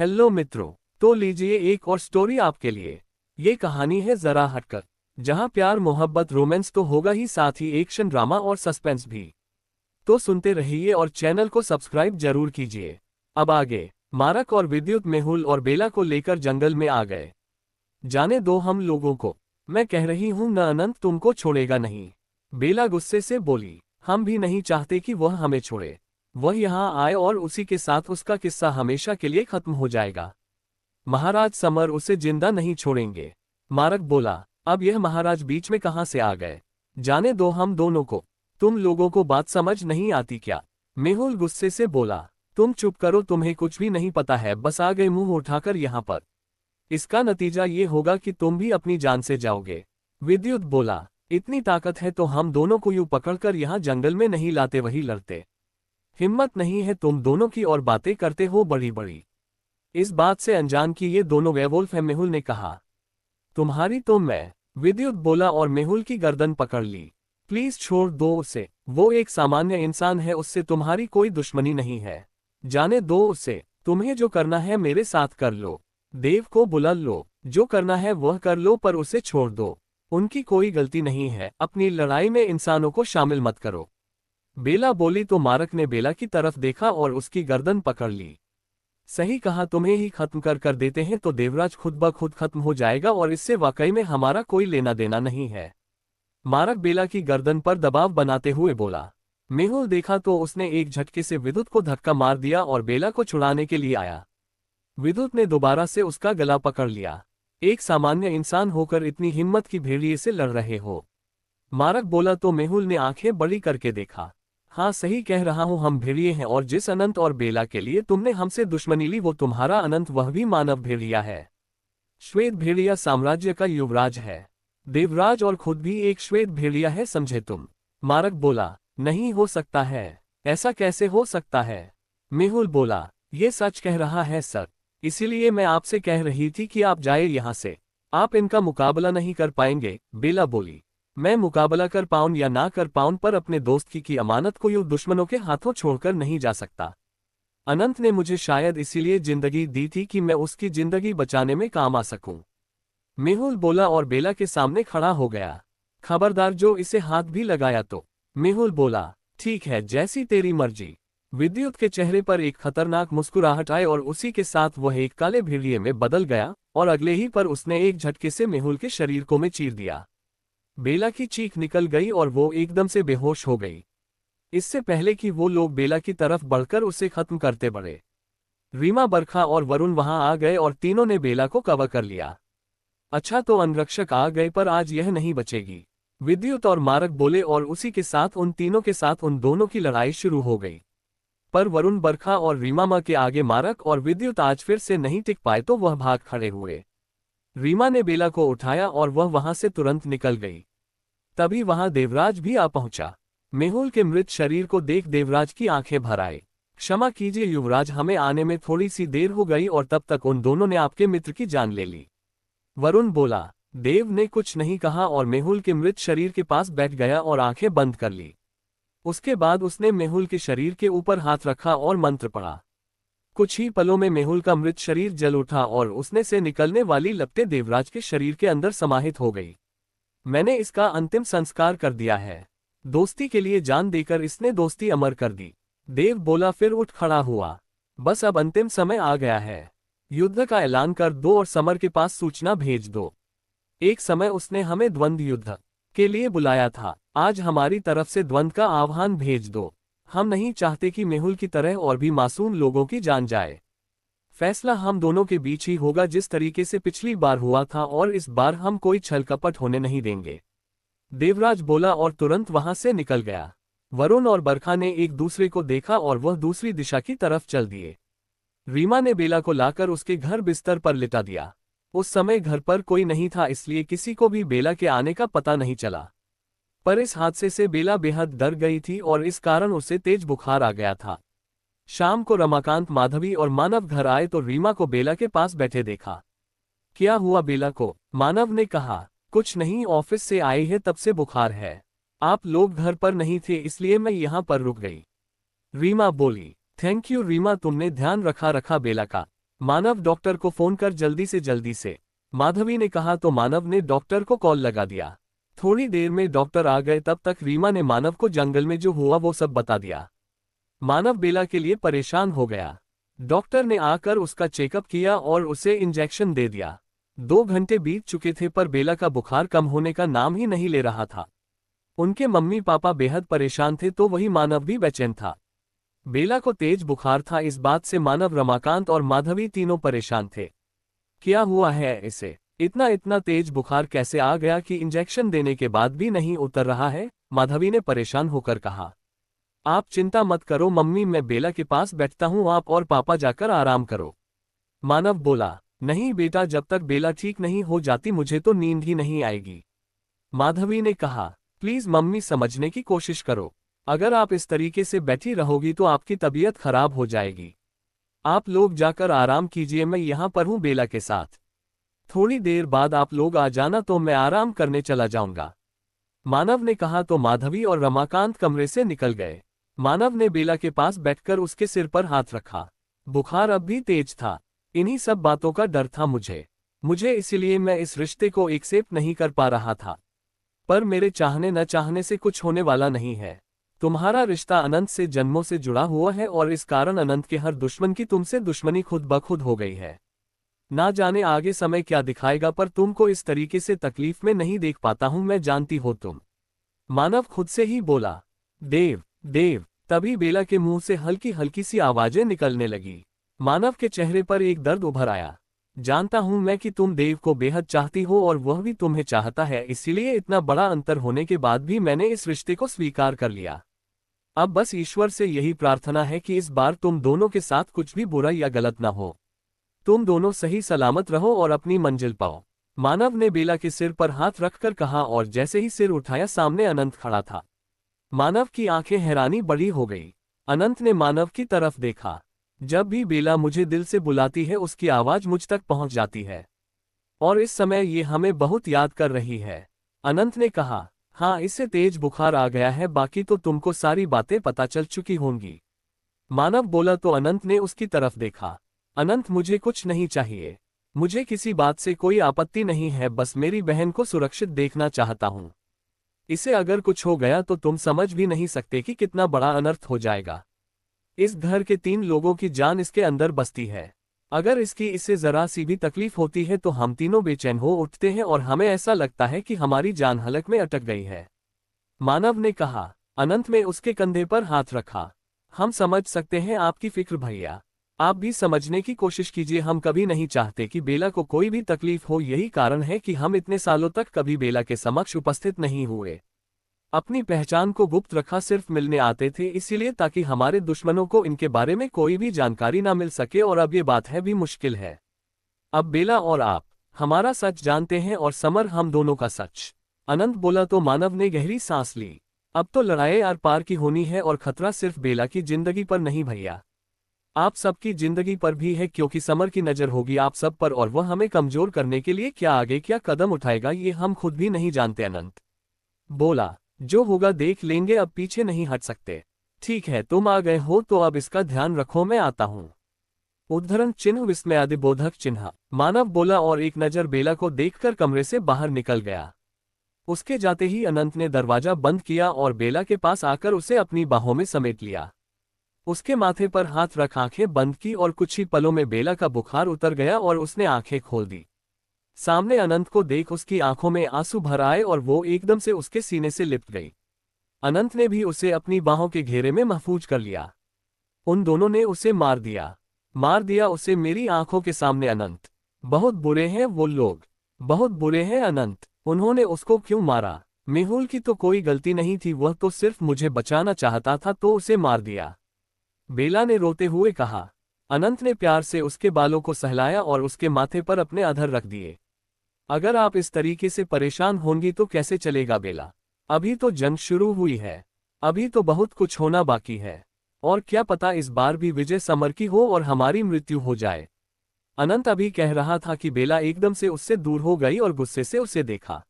Hello मित्रों, तो लीजिए एक और स्टोरी आपके लिए। ये कहानी है जरा हटकर, जहां प्यार मोहब्बत रोमांस तो होगा ही, साथ ही एक्शन ड्रामा और सस्पेंस भी। तो सुनते रहिए और चैनल को सब्सक्राइब जरूर कीजिए। अब आगे, मारक और विद्युत मेहुल और बेला को लेकर जंगल में आ गए। जाने दो हम लोगों को, मैं कह रही हूं न अनंत तुमको छोड़ेगा नहीं। बेला गुस्से से बोली, हम भी नहीं चाहते कि वह हमें छोड़े। वह यहाँ आए और उसी के साथ उसका किस्सा हमेशा के लिए खत्म हो जाएगा। महाराज समर उसे जिंदा नहीं छोड़ेंगे। मारक बोला, अब यह महाराज बीच में कहां से आ गए? जाने दो हम दोनों को। तुम लोगों को बात समझ नहीं आती क्या? मेहुल गुस्से से बोला, तुम चुप करो, तुम्हें कुछ भी नहीं पता है, बस आ गए मुंह उठाकर यहाँ पर। इसका नतीजा ये होगा कि तुम भी अपनी जान से जाओगे। विद्युत बोला, इतनी ताकत है तो हम दोनों को यूं पकड़कर यहाँ जंगल में नहीं लाते, वही लड़ते। हिम्मत नहीं है तुम दोनों की और बातें करते हो बड़ी बड़ी। इस बात से अनजान कि ये दोनों वेयरवुल्फ हैं, मेहुल ने कहा। तुम्हारी तो मैं, विद्युत बोला और मेहुल की गर्दन पकड़ ली। प्लीज छोड़ दो उसे, वो एक सामान्य इंसान है, उससे तुम्हारी कोई दुश्मनी नहीं है। जाने दो उसे, तुम्हें जो करना है मेरे साथ कर लो। देव को बुला लो, जो करना है वह कर लो, पर उसे छोड़ दो। उनकी कोई गलती नहीं है, अपनी लड़ाई में इंसानों को शामिल मत करो। बेला बोली तो मारक ने बेला की तरफ देखा और उसकी गर्दन पकड़ ली। सही कहा, तुम्हें ही खत्म कर देते हैं तो देवराज खुद ब खुद खत्म हो जाएगा और इससे वाकई में हमारा कोई लेना देना नहीं है। मारक बेला की गर्दन पर दबाव बनाते हुए बोला। मेहुल देखा तो उसने एक झटके से विद्युत को धक्का मार दिया और बेला को छुड़ाने के लिए आया। विद्युत ने दोबारा से उसका गला पकड़ लिया। एक सामान्य इंसान होकर इतनी हिम्मत की भेड़िए से लड़ रहे हो? मारक बोला तो मेहुल ने आंखें बड़ी करके देखा। हाँ सही कह रहा हूँ, हम भेड़िए हैं और जिस अनंत और बेला के लिए तुमने हमसे दुश्मनी ली वो तुम्हारा अनंत वह भी मानव भेड़िया है। श्वेत भेड़िया साम्राज्य का युवराज है। देवराज और खुद भी एक श्वेत भेड़िया है, समझे तुम? मारक बोला, नहीं हो सकता है। ऐसा कैसे हो सकता है? मेहुल बोला, ये सच कह रहा है सर, इसीलिए मैं आपसे कह रही थी कि आप जाए यहाँ से। आप इनका मुकाबला नहीं कर पाएंगे। बेला बोली, मैं मुकाबला कर पाऊं या ना कर पाऊं, पर अपने दोस्त की अमानत को यूं दुश्मनों के हाथों छोड़कर नहीं जा सकता। अनंत ने मुझे शायद इसीलिए जिंदगी दी थी कि मैं उसकी जिंदगी बचाने में काम आ सकूं। मेहुल बोला और बेला के सामने खड़ा हो गया। खबरदार जो इसे हाथ भी लगाया तो। मेहुल बोला, ठीक है, जैसी तेरी मर्जी। विद्युत के चेहरे पर एक खतरनाक मुस्कुराहट आई और उसी के साथ वह एक काले भेड़िए में बदल गया और अगले ही पर उसने एक झटके से मेहुल के शरीर को में चीर दिया। बेला की चीख निकल गई और वो एकदम से बेहोश हो गई। इससे पहले कि वो लोग बेला की तरफ बढ़कर उसे खत्म करते बढ़े, रीमा, बरखा और वरुण वहां आ गए और तीनों ने बेला को कवर कर लिया। अच्छा तो अंगरक्षक आ गए, पर आज यह नहीं बचेगी, विद्युत और मारक बोले और उसी के साथ उन तीनों के साथ उन दोनों की लड़ाई शुरू हो गई। पर वरुण, बरखा और रीमा के आगे मारक और विद्युत आज फिर से नहीं टिक पाए तो वह भाग खड़े हुए। रीमा ने बेला को उठाया और वह वहां से तुरंत निकल गई। तभी वहां देवराज भी आ पहुंचा। मेहुल के मृत शरीर को देख देवराज की आंखें भर आई। क्षमा कीजिए युवराज, हमें आने में थोड़ी सी देर हो गई और तब तक उन दोनों ने आपके मित्र की जान ले ली। वरुण बोला। देव ने कुछ नहीं कहा और मेहुल के मृत शरीर के पास बैठ गया और आंखें बंद कर ली। उसके बाद उसने मेहुल के शरीर के ऊपर हाथ रखा और मंत्र पढ़ा। कुछ ही पलों में मेहुल का मृत शरीर जल उठा और उसने से निकलने वाली लपटें देवराज के शरीर के अंदर समाहित हो गई। मैंने इसका अंतिम संस्कार कर दिया है। दोस्ती के लिए जान देकर इसने दोस्ती अमर कर दी। देव बोला, फिर उठ खड़ा हुआ। बस अब अंतिम समय आ गया है। युद्ध का ऐलान कर दो और समर के पास सूचना भेज दो। एक समय उसने हमें द्वंद्व युद्ध के लिए बुलाया था, आज हमारी तरफ से द्वंद्व का आह्वान भेज दो। हम नहीं चाहते कि मेहुल की तरह और भी मासूम लोगों की जान जाए। फैसला हम दोनों के बीच ही होगा, जिस तरीके से पिछली बार हुआ था, और इस बार हम कोई छल कपट होने नहीं देंगे। देवराज बोला और तुरंत वहां से निकल गया। वरुण और बरखा ने एक दूसरे को देखा और वह दूसरी दिशा की तरफ चल दिए। रीमा ने बेला को लाकर उसके घर बिस्तर पर लिटा दिया। उस समय घर पर कोई नहीं था, इसलिए किसी को भी बेला के आने का पता नहीं चला। पर इस हादसे से बेला बेहद डर गई थी और इस कारण उसे तेज बुखार आ गया था। शाम को रमाकांत, माधवी और मानव घर आए तो रीमा को बेला के पास बैठे देखा। क्या हुआ बेला को? मानव ने कहा, कुछ नहीं, ऑफिस से आई है तब से बुखार है। आप लोग घर पर नहीं थे इसलिए मैं यहाँ पर रुक गई। रीमा बोली। थैंक यू रीमा, तुमने ध्यान रखा बेला का। मानव डॉक्टर को फोन कर जल्दी से जल्दी से। माधवी ने कहा तो मानव ने डॉक्टर को कॉल लगा दिया। थोड़ी देर में डॉक्टर आ गए, तब तक रीमा ने मानव को जंगल में जो हुआ वो सब बता दिया। मानव बेला के लिए परेशान हो गया। डॉक्टर ने आकर उसका चेकअप किया और उसे इंजेक्शन दे दिया। 2 घंटे बीत चुके थे पर बेला का बुखार कम होने का नाम ही नहीं ले रहा था। उनके मम्मी पापा बेहद परेशान थे तो वही मानव भी बेचैन था। बेला को तेज बुखार था, इस बात से मानव, रमाकांत और माधवी तीनों परेशान थे। क्या हुआ है इसे? इतना तेज बुखार कैसे आ गया कि इंजेक्शन देने के बाद भी नहीं उतर रहा है? माधवी ने परेशान होकर कहा। आप चिंता मत करो मम्मी, मैं बेला के पास बैठता हूँ, आप और पापा जाकर आराम करो। मानव बोला। नहीं बेटा, जब तक बेला ठीक नहीं हो जाती मुझे तो नींद ही नहीं आएगी। माधवी ने कहा। प्लीज मम्मी, समझने की कोशिश करो। अगर आप इस तरीके से बैठी रहोगी तो आपकी तबीयत खराब हो जाएगी। आप लोग जाकर आराम कीजिए, मैं यहाँ पर हूँ बेला के साथ। थोड़ी देर बाद आप लोग आ जाना तो मैं आराम करने चला जाऊंगा। मानव ने कहा तो माधवी और रमाकांत कमरे से निकल गए। मानव ने बेला के पास बैठकर उसके सिर पर हाथ रखा। बुखार अब भी तेज था। इन्हीं सब बातों का डर था मुझे इसलिए मैं इस रिश्ते को एक्सेप्ट नहीं कर पा रहा था। पर मेरे चाहने न चाहने से कुछ होने वाला नहीं है। तुम्हारा रिश्ता अनंत से जन्मों से जुड़ा हुआ है और इस कारण अनंत के हर दुश्मन की तुमसे दुश्मनी खुद ब खुद हो गई है। ना जाने आगे समय क्या दिखाएगा, पर तुमको इस तरीके से तकलीफ में नहीं देख पाता हूं, मैं जानती हो तुम। मानव खुद से ही बोला। देव देव। तभी बेला के मुंह से हल्की हल्की सी आवाजें निकलने लगी। मानव के चेहरे पर एक दर्द उभर आया। जानता हूं मैं कि तुम देव को बेहद चाहती हो और वह भी तुम्हें चाहता है, इसीलिए इतना बड़ा अंतर होने के बाद भी मैंने इस रिश्ते को स्वीकार कर लिया। अब बस ईश्वर से यही प्रार्थना है कि इस बार तुम दोनों के साथ कुछ भी बुरा या गलत ना हो। तुम दोनों सही सलामत रहो और अपनी मंजिल पाओ। मानव ने बेला के सिर पर हाथ रखकर कहा और जैसे ही सिर उठाया सामने अनंत खड़ा था। मानव की आंखें हैरानी बड़ी हो गई। अनंत ने मानव की तरफ देखा। जब भी बेला मुझे दिल से बुलाती है उसकी आवाज मुझ तक पहुंच जाती है, और इस समय ये हमें बहुत याद कर रही है। अनंत ने कहा। हाँ, इससे तेज बुखार आ गया है, बाकी तो तुमको सारी बातें पता चल चुकी होंगी। मानव बोला तो अनंत ने उसकी तरफ देखा। अनंत, मुझे कुछ नहीं चाहिए। मुझे किसी बात से कोई आपत्ति नहीं है, बस मेरी बहन को सुरक्षित देखना चाहता हूँ। इसे अगर कुछ हो गया तो तुम समझ भी नहीं सकते कि कितना बड़ा अनर्थ हो जाएगा। इस घर के 3 लोगों की जान इसके अंदर बसती है। अगर इससे जरा सी भी तकलीफ होती है तो हम तीनों बेचैन हो उठते हैं और हमें ऐसा लगता है कि हमारी जान हलक में अटक गई है। मानव ने कहा। अनंत ने उसके कंधे पर हाथ रखा। हम समझ सकते हैं आपकी फिक्र भैया। आप भी समझने की कोशिश कीजिए, हम कभी नहीं चाहते कि बेला को कोई भी तकलीफ हो, यही कारण है कि हम इतने सालों तक कभी बेला के समक्ष उपस्थित नहीं हुए। अपनी पहचान को गुप्त रखा, सिर्फ मिलने आते थे इसीलिए ताकि हमारे दुश्मनों को इनके बारे में कोई भी जानकारी ना मिल सके, और अब ये बात है भी मुश्किल है। अब बेला और आप हमारा सच जानते हैं और समर हम दोनों का सच। अनंत बोला तो मानव ने गहरी सांस ली। अब तो लड़ाई आर पार की होनी है और खतरा सिर्फ बेला की जिंदगी पर नहीं भैया, आप सबकी जिंदगी पर भी है, क्योंकि समर की नजर होगी आप सब पर और वह हमें कमजोर करने के लिए क्या आगे क्या कदम उठाएगा ये हम खुद भी नहीं जानते। अनंत बोला। जो होगा देख लेंगे, अब पीछे नहीं हट सकते। ठीक है, तुम आ गए हो तो अब इसका ध्यान रखो, मैं आता हूं। उद्धरण चिन्ह विस्मयादिबोधक चिन्ह। मानव बोला और एक नजर बेला को देखकर कमरे से बाहर निकल गया। उसके जाते ही अनंत ने दरवाजा बंद किया और बेला के पास आकर उसे अपनी बाहों में समेट लिया। उसके माथे पर हाथ रख आंखें बंद की और कुछ ही पलों में बेला का बुखार उतर गया और उसने आंखें खोल दी। सामने अनंत को देख उसकी आंखों में आंसू भर आए और वो एकदम से उसके सीने से लिपट गई। अनंत ने भी उसे अपनी बाहों के घेरे में महफूज कर लिया। उन दोनों ने उसे मार दिया उसे मेरी आंखों के सामने। अनंत, बहुत बुरे हैं वो लोग, बहुत बुरे हैं अनंत। उन्होंने उसको क्यों मारा? मेहुल की तो कोई गलती नहीं थी, वह तो सिर्फ मुझे बचाना चाहता था तो उसे मार दिया, बेला ने रोते हुए कहा। अनंत ने प्यार से उसके बालों को सहलाया और उसके माथे पर अपने अधर रख दिए। अगर आप इस तरीके से परेशान होंगी तो कैसे चलेगा बेला? अभी तो जंग शुरू हुई है, अभी तो बहुत कुछ होना बाकी है, और क्या पता इस बार भी विजय समर की हो और हमारी मृत्यु हो जाए। अनंत अभी कह रहा था कि बेला एकदम से उससे दूर हो गई और गुस्से से उसे देखा।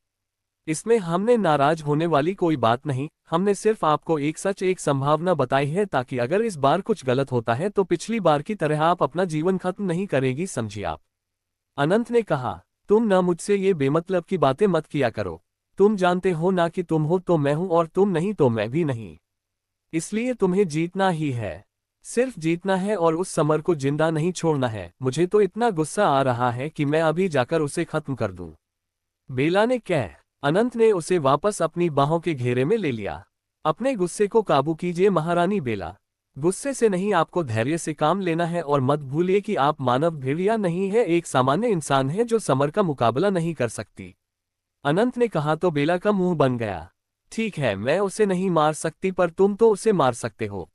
इसमें हमने नाराज होने वाली कोई बात नहीं, हमने सिर्फ आपको एक सच एक संभावना बताई है ताकि अगर इस बार कुछ गलत होता है तो पिछली बार की तरह आप अपना जीवन खत्म नहीं करेगी, समझिए आप। अनंत ने कहा, तुम न मुझसे ये बेमतलब की बातें मत किया करो। तुम जानते हो ना कि तुम हो तो मैं हूं और तुम नहीं तो मैं भी नहीं। इसलिए तुम्हें जीतना ही है, सिर्फ जीतना है और उस समर को जिंदा नहीं छोड़ना है। मुझे तो इतना गुस्सा आ रहा है कि मैं अभी जाकर उसे खत्म कर दूं। बेला ने कह। अनंत ने उसे वापस अपनी बाहों के घेरे में ले लिया। अपने गुस्से को काबू कीजिए महारानी बेला। गुस्से से नहीं, आपको धैर्य से काम लेना है और मत भूलिए कि आप मानव भेड़िया नहीं है, एक सामान्य इंसान है जो समर का मुकाबला नहीं कर सकती। अनंत ने कहा तो बेला का मुंह बन गया। ठीक है, मैं उसे नहीं मार सकती पर तुम तो उसे मार सकते हो।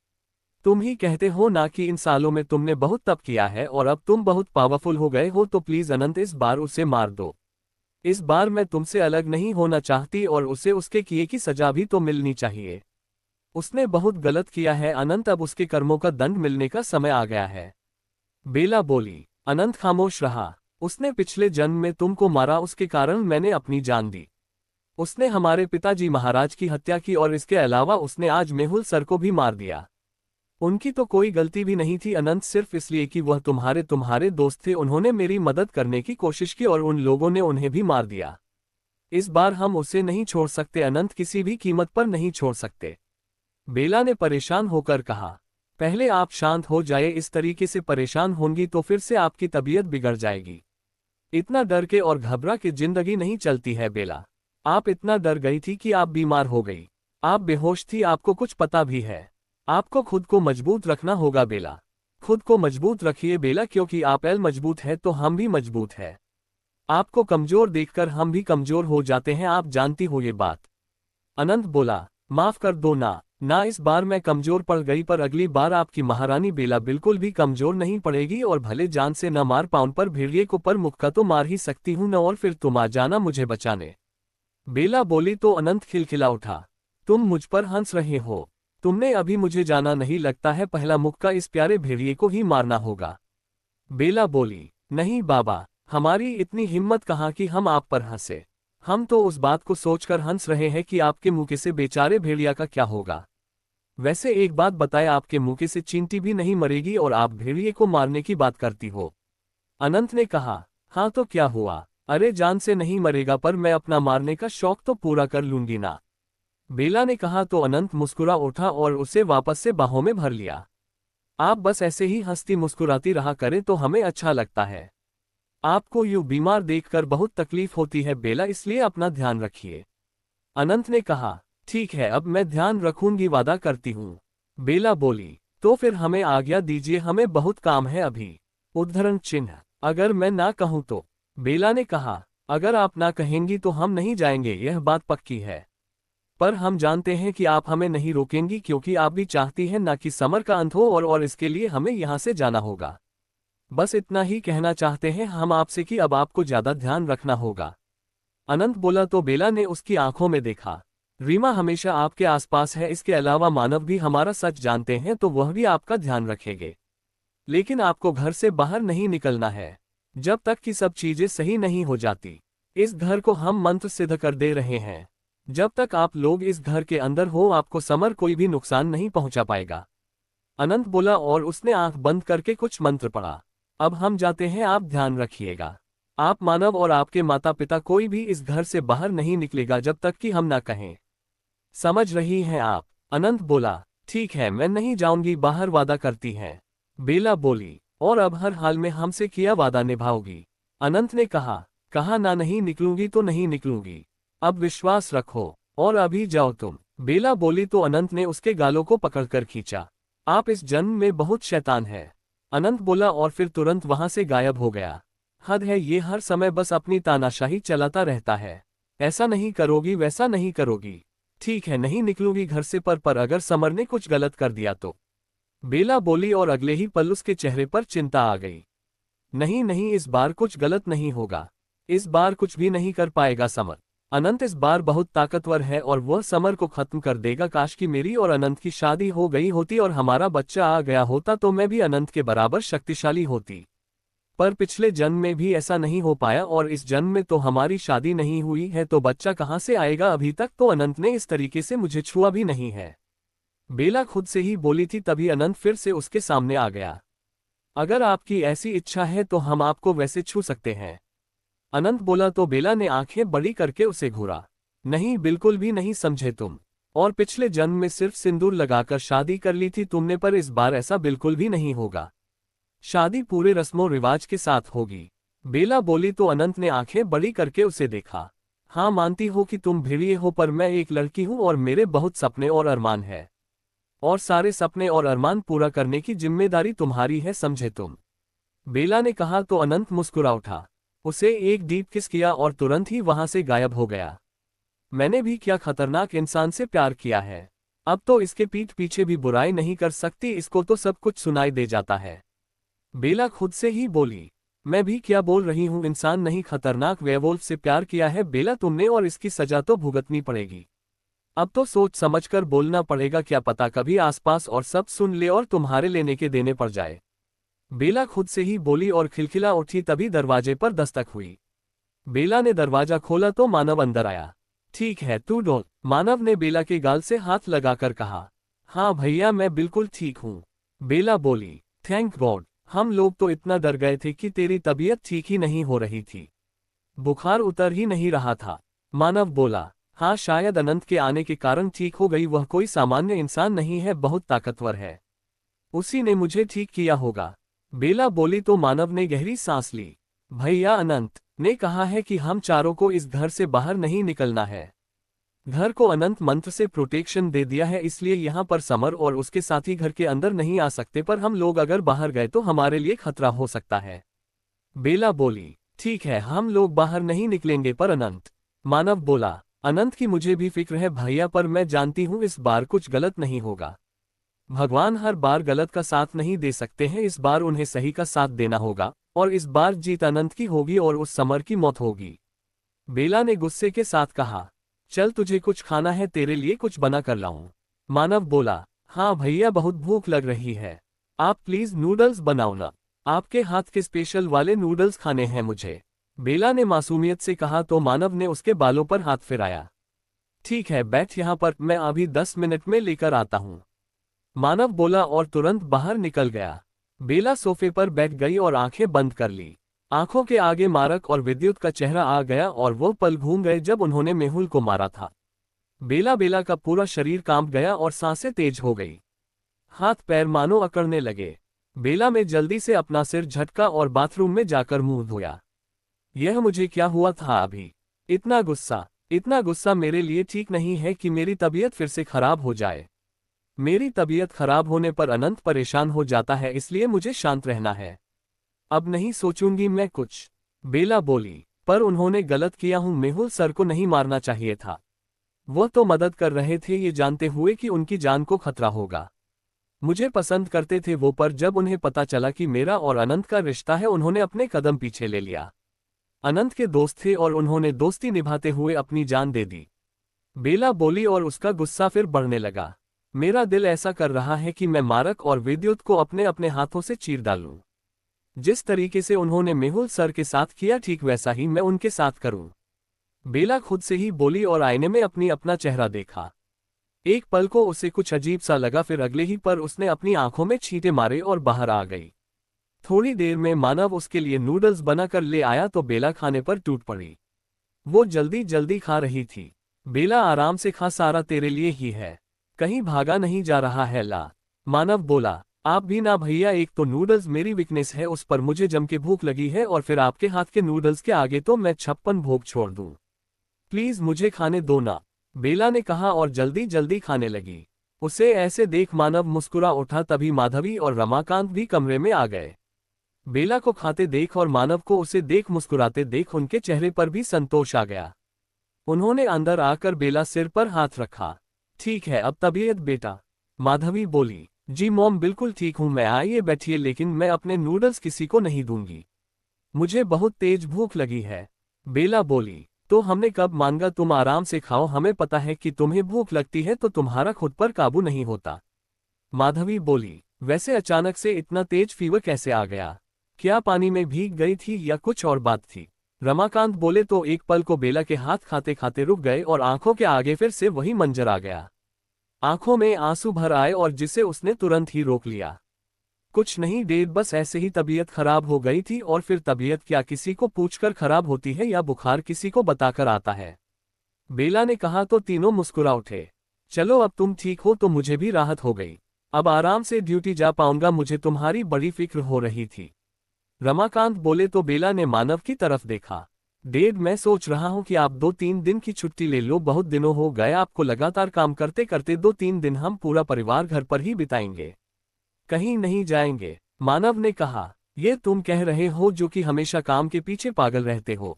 तुम ही कहते हो ना कि इन सालों में तुमने बहुत तप किया है और अब तुम बहुत पावरफुल हो गए हो, तो प्लीज अनंत इस बार उसे मार दो। इस बार मैं तुमसे अलग नहीं होना चाहती और उसे उसके किए की सजा भी तो मिलनी चाहिए। उसने बहुत गलत किया है अनंत, अब उसके कर्मों का दंड मिलने का समय आ गया है। बेला बोली। अनंत खामोश रहा। उसने पिछले जन्म में तुमको मारा, उसके कारण मैंने अपनी जान दी। उसने हमारे पिताजी महाराज की हत्या की और इसके अलावा उसने आज मेहुल सर को भी मार दिया। उनकी तो कोई गलती भी नहीं थी अनंत, सिर्फ इसलिए कि वह तुम्हारे दोस्त थे। उन्होंने मेरी मदद करने की कोशिश की और उन लोगों ने उन्हें भी मार दिया। इस बार हम उसे नहीं छोड़ सकते अनंत, किसी भी कीमत पर नहीं छोड़ सकते। बेला ने परेशान होकर कहा। पहले आप शांत हो जाए, इस तरीके से परेशान होंगी तो फिर से आपकी तबीयत बिगड़ जाएगी। इतना डर के और घबरा के जिंदगी नहीं चलती है बेला। आप इतना डर गई थी कि आप बीमार हो गई। आप बेहोश थी, आपको कुछ पता भी है। आपको खुद को मजबूत रखना होगा बेला। खुद को मजबूत रखिए बेला, क्योंकि आप मजबूत है तो हम भी मजबूत है। आपको कमजोर देखकर हम भी कमजोर हो जाते हैं, आप जानती हो ये बात। अनंत बोला। माफ कर दो ना इस बार मैं कमजोर पड़ गई, पर अगली बार आपकी महारानी बेला बिल्कुल भी कमजोर नहीं पड़ेगी और भले जान से न मार पाऊं पर भेड़िए को पर मुक्का तो मार ही सकती हूं न, और फिर तुम आ जाना मुझे बचाने। बेला बोली तो अनंत खिलखिला उठा। तुम मुझ पर हंस रहे हो। तुमने अभी मुझे जाना नहीं, लगता है पहला मुक्का इस प्यारे भेड़िए को ही मारना होगा। बेला बोली। नहीं बाबा, हमारी इतनी हिम्मत कहाँ कि हम आप पर हंसे। हम तो उस बात को सोचकर हंस रहे हैं कि आपके मुक्के से बेचारे भेड़िया का क्या होगा। वैसे एक बात बताए, आपके मुक्के से चींटी भी नहीं मरेगी और आप भेड़िए को मारने की बात करती हो। अनंत ने कहा। हाँ तो क्या हुआ, अरे जान से नहीं मरेगा पर मैं अपना मारने का शौक तो पूरा कर लूंगी ना। बेला ने कहा तो अनंत मुस्कुरा उठा और उसे वापस से बाहों में भर लिया। आप बस ऐसे ही हंसती मुस्कुराती रहा करें तो हमें अच्छा लगता है। आपको यूं बीमार देखकर बहुत तकलीफ होती है बेला, इसलिए अपना ध्यान रखिए। अनंत ने कहा। ठीक है, अब मैं ध्यान रखूंगी, वादा करती हूँ। बेला बोली। तो फिर हमें आज्ञा दीजिए, हमें बहुत काम है अभी। उद्धरण चिन्ह। अगर मैं ना कहूँ तो। बेला ने कहा। अगर आप ना कहेंगी तो हम नहीं जाएंगे, यह बात पक्की है। पर हम जानते हैं कि आप हमें नहीं रोकेंगी, क्योंकि आप भी चाहती हैं ना कि समर का अंत हो और इसके लिए हमें यहाँ से जाना होगा। बस इतना ही कहना चाहते हैं हम आपसे कि अब आपको ज्यादा ध्यान रखना होगा। अनंत बोला तो बेला ने उसकी आंखों में देखा। रीमा हमेशा आपके आसपास है, इसके अलावा मानव भी हमारा सच जानते हैं तो वह भी आपका ध्यान रखेंगे। लेकिन आपको घर से बाहर नहीं निकलना है जब तक कि सब चीजें सही नहीं हो जाती। इस घर को हम मंत्र सिद्ध कर दे रहे हैं। जब तक आप लोग इस घर के अंदर हो आपको समर कोई भी नुकसान नहीं पहुंचा पाएगा। अनंत बोला और उसने आंख बंद करके कुछ मंत्र पढ़ा। अब हम जाते हैं, आप ध्यान रखिएगा। आप मानव और आपके माता पिता कोई भी इस घर से बाहर नहीं निकलेगा जब तक कि हम ना कहें। समझ रही हैं आप? अनंत बोला। ठीक है, मैं नहीं जाऊंगी बाहर, वादा करती हैं। बेला बोली। और अब हर हाल में हमसे किया वादा निभाओगी? अनंत ने कहा। कहा ना, नहीं निकलूंगी तो नहीं निकलूंगी। अब विश्वास रखो और अभी जाओ तुम। बेला बोली तो अनंत ने उसके गालों को पकड़कर खींचा। आप इस जन्म में बहुत शैतान है, अनंत बोला और फिर तुरंत वहां से गायब हो गया। हद है, ये हर समय बस अपनी तानाशाही चलाता रहता है। ऐसा नहीं करोगी, वैसा नहीं करोगी। ठीक है, नहीं निकलूंगी घर से, पर अगर समर ने कुछ गलत कर दिया तो? बेला बोली और अगले ही पल उसके चेहरे पर चिंता आ गई। नहीं नहीं, इस बार कुछ गलत नहीं होगा। इस बार कुछ भी नहीं कर पाएगा समर। अनंत इस बार बहुत ताकतवर है और वह समर को खत्म कर देगा। काश कि मेरी और अनंत की शादी हो गई होती और हमारा बच्चा आ गया होता तो मैं भी अनंत के बराबर शक्तिशाली होती। पर पिछले जन्म में भी ऐसा नहीं हो पाया और इस जन्म में तो हमारी शादी नहीं हुई है, तो बच्चा कहाँ से आएगा? अभी तक तो अनंत ने इस तरीके से मुझे छुआ भी नहीं है। बेला खुद से ही बोली थी, तभी अनंत फिर से उसके सामने आ गया। अगर आपकी ऐसी इच्छा है तो हम आपको वैसे छू सकते हैं। अनंत बोला तो बेला ने आंखें बड़ी करके उसे घूरा। नहीं, बिल्कुल भी नहीं समझे तुम। और पिछले जन्म में सिर्फ सिंदूर लगाकर शादी कर ली थी तुमने, पर इस बार ऐसा बिल्कुल भी नहीं होगा। शादी पूरे रस्मों रिवाज के साथ होगी। बेला बोली तो अनंत ने आंखें बड़ी करके उसे देखा। हाँ, मानती हो कि तुम भेड़िए हो, पर मैं एक लड़की हूं और मेरे बहुत सपने और अरमान है। और सारे सपने और अरमान पूरा करने की जिम्मेदारी तुम्हारी है, समझे तुम? बेला ने कहा तो अनंत मुस्कुरा उठा। उसे एक डीप किस किया और तुरंत ही वहां से गायब हो गया। मैंने भी क्या खतरनाक इंसान से प्यार किया है। अब तो इसके पीठ पीछे भी बुराई नहीं कर सकती, इसको तो सब कुछ सुनाई दे जाता है। बेला खुद से ही बोली। मैं भी क्या बोल रही हूँ, इंसान नहीं खतरनाक वेयरवुल्फ से प्यार किया है बेला तुमने, और इसकी सजा तो भुगतनी पड़ेगी। अब तो सोच समझकर बोलना पड़ेगा, क्या पता कभी आसपास और सब सुन ले और तुम्हारे लेने के देने पड़ जाए। बेला खुद से ही बोली और खिलखिला उठी, तभी दरवाजे पर दस्तक हुई। बेला ने दरवाजा खोला तो मानव अंदर आया। ठीक है, तू डोल, मानव ने बेला के गाल से हाथ लगाकर कहा। हाँ भैया, मैं बिल्कुल ठीक हूँ, बेला बोली। थैंक गॉड, हम लोग तो इतना डर गए थे कि तेरी तबीयत ठीक ही नहीं हो रही थी। बुखार उतर ही नहीं रहा था, मानव बोला। हाँ, शायद अनंत के आने के कारण ठीक हो गई, वह कोई सामान्य इंसान नहीं है, बहुत ताकतवर है। उसी ने मुझे ठीक किया होगा, बेला बोली तो मानव ने गहरी सांस ली। भैया, अनंत ने कहा है कि हम चारों को इस घर से बाहर नहीं निकलना है। घर को अनंत मंत्र से प्रोटेक्शन दे दिया है, इसलिए यहाँ पर समर और उसके साथी घर के अंदर नहीं आ सकते, पर हम लोग अगर बाहर गए तो हमारे लिए खतरा हो सकता है, बेला बोली। ठीक है, हम लोग बाहर नहीं निकलेंगे पर अनंत, मानव बोला। अनंत की मुझे भी फिक्र है भैया, पर मैं जानती हूँ इस बार कुछ गलत नहीं होगा। भगवान हर बार गलत का साथ नहीं दे सकते हैं, इस बार उन्हें सही का साथ देना होगा, और इस बार जीत अनंत की होगी और उस समर की मौत होगी, बेला ने गुस्से के साथ कहा। चल, तुझे कुछ खाना है, तेरे लिए कुछ बना कर लाऊं, मानव बोला। हाँ भैया, बहुत भूख लग रही है, आप प्लीज नूडल्स बनाओ ना, आपके हाथ के स्पेशल वाले नूडल्स खाने हैं मुझे, बेला ने मासूमियत से कहा तो मानव ने उसके बालों पर हाथ फिराया। ठीक है, बैठ यहाँ पर, मैं अभी 10 मिनट में लेकर आता हूँ, मानव बोला और तुरंत बाहर निकल गया। बेला सोफे पर बैठ गई और आंखें बंद कर ली। आंखों के आगे मारक और विद्युत का चेहरा आ गया और वो पल घूम गए जब उन्होंने मेहुल को मारा था। बेला का पूरा शरीर कांप गया और सांसें तेज हो गई। हाथ पैर मानो अकड़ने लगे। बेला में जल्दी से अपना सिर झटका और बाथरूम में जाकर मुंह धोया। यह मुझे क्या हुआ था अभी? इतना गुस्सा मेरे लिए ठीक नहीं है कि मेरी तबीयत फिर से खराब हो जाए। मेरी तबीयत खराब होने पर अनंत परेशान हो जाता है, इसलिए मुझे शांत रहना है। अब नहीं सोचूंगी मैं कुछ, बेला बोली। पर उन्होंने गलत किया हूं, मेहुल सर को नहीं मारना चाहिए था। वो तो मदद कर रहे थे ये जानते हुए कि उनकी जान को खतरा होगा। मुझे पसंद करते थे वो, पर जब उन्हें पता चला कि मेरा और अनंत का रिश्ता है, उन्होंने अपने कदम पीछे ले लिया। अनंत के दोस्त थे और उन्होंने दोस्ती निभाते हुए अपनी जान दे दी, बेला बोली और उसका गुस्सा फिर बढ़ने लगा। मेरा दिल ऐसा कर रहा है कि मैं मारक और विद्युत को अपने अपने हाथों से चीर डालूं। जिस तरीके से उन्होंने मेहुल सर के साथ किया, ठीक वैसा ही मैं उनके साथ करूं, बेला खुद से ही बोली और आईने में अपना चेहरा देखा। एक पल को उसे कुछ अजीब सा लगा, फिर अगले ही पर उसने अपनी आंखों में छींटे मारे और बाहर आ गई। थोड़ी देर में मानव उसके लिए नूडल्स बनाकर ले आया तो बेला खाने पर टूट पड़ी। वो जल्दी जल्दी खा रही थी। बेला, आराम से खा, सारा तेरे लिए ही है, कहीं भागा नहीं जा रहा है ला, मानव बोला। आप भी ना भैया, एक तो नूडल्स मेरी वीकनेस है, उस पर मुझे जम के भूख लगी है, और फिर आपके हाथ के नूडल्स के आगे तो मैं 56 भोग छोड़ दूं। प्लीज मुझे खाने दो ना, बेला ने कहा और जल्दी जल्दी खाने लगी। उसे ऐसे देख मानव मुस्कुरा उठा, तभी माधवी और रमाकांत भी कमरे में आ गए। बेला को खाते देख और मानव को उसे देख मुस्कुराते देख उनके चेहरे पर भी संतोष आ गया। उन्होंने अंदर आकर बेला सिर पर हाथ रखा। ठीक है अब तबीयत बेटा, माधवी बोली। जी मॉम, बिल्कुल ठीक हूं मैं, आइए बैठिए, लेकिन मैं अपने नूडल्स किसी को नहीं दूंगी, मुझे बहुत तेज भूख लगी है, बेला बोली। तो हमने कब मांगा, तुम आराम से खाओ, हमें पता है कि तुम्हें भूख लगती है तो तुम्हारा खुद पर काबू नहीं होता, माधवी बोली। वैसे अचानक से इतना तेज फीवर कैसे आ गया? क्या पानी में भीग गई थी या कुछ और बात थी? रमाकांत बोले तो एक पल को बेला के हाथ खाते खाते रुक गए और आंखों के आगे फिर से वही मंजर आ गया। आंखों में आंसू भर आए और जिसे उसने तुरंत ही रोक लिया। कुछ नहीं डेढ़, बस ऐसे ही तबीयत खराब हो गई थी। और फिर तबीयत क्या किसी को पूछकर खराब होती है या बुखार किसी को बताकर आता है? बेला ने कहा तो तीनों मुस्कुरा उठे। चलो अब तुम ठीक हो तो मुझे भी राहत हो गई। अब आराम से ड्यूटी जा पाऊंगा, मुझे तुम्हारी बड़ी फिक्र हो रही थी। रमाकांत बोले तो बेला ने मानव की तरफ देखा। डेढ़, मैं सोच रहा हूं कि आप 2-3 दिन की छुट्टी ले लो, बहुत दिनों हो गए आपको लगातार काम करते करते। 2-3 दिन हम पूरा परिवार घर पर ही बिताएंगे, कहीं नहीं जाएंगे। मानव ने कहा, ये तुम कह रहे हो जो कि हमेशा काम के पीछे पागल रहते हो?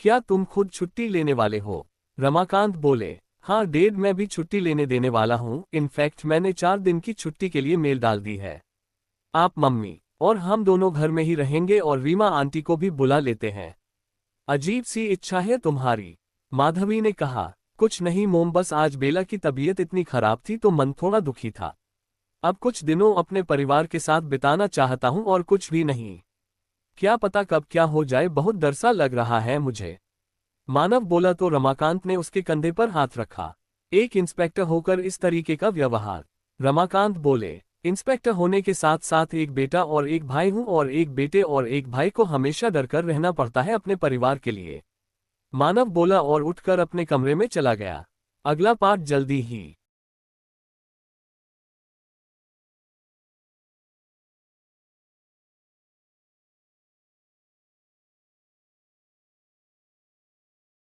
क्या तुम खुद छुट्टी लेने वाले हो? रमाकांत बोले, हाँ डेढ़, मैं भी छुट्टी लेने देने वाला हूँ। इनफैक्ट मैंने 4 दिन की छुट्टी के लिए मेल डाल दी है। आप, मम्मी और हम दोनों घर में ही रहेंगे और रीमा आंटी को भी बुला लेते हैं। अजीब सी इच्छा है तुम्हारी, माधवी ने कहा। कुछ नहीं मोम, बस आज बेला की तबीयत इतनी खराब थी तो मन थोड़ा दुखी था। अब कुछ दिनों अपने परिवार के साथ बिताना चाहता हूं और कुछ भी नहीं। क्या पता कब क्या हो जाए, बहुत डर सा लग रहा है मुझे। मानव बोला तो रमाकांत ने उसके कंधे पर हाथ रखा। एक इंस्पेक्टर होकर इस तरीके का व्यवहार? रमाकांत बोले, इंस्पेक्टर होने के साथ साथ एक बेटा और एक भाई हूं और एक बेटे और एक भाई को हमेशा डरकर रहना पड़ता है अपने परिवार के लिए। मानव बोला और उठकर अपने कमरे में चला गया। अगला पार्ट जल्दी ही।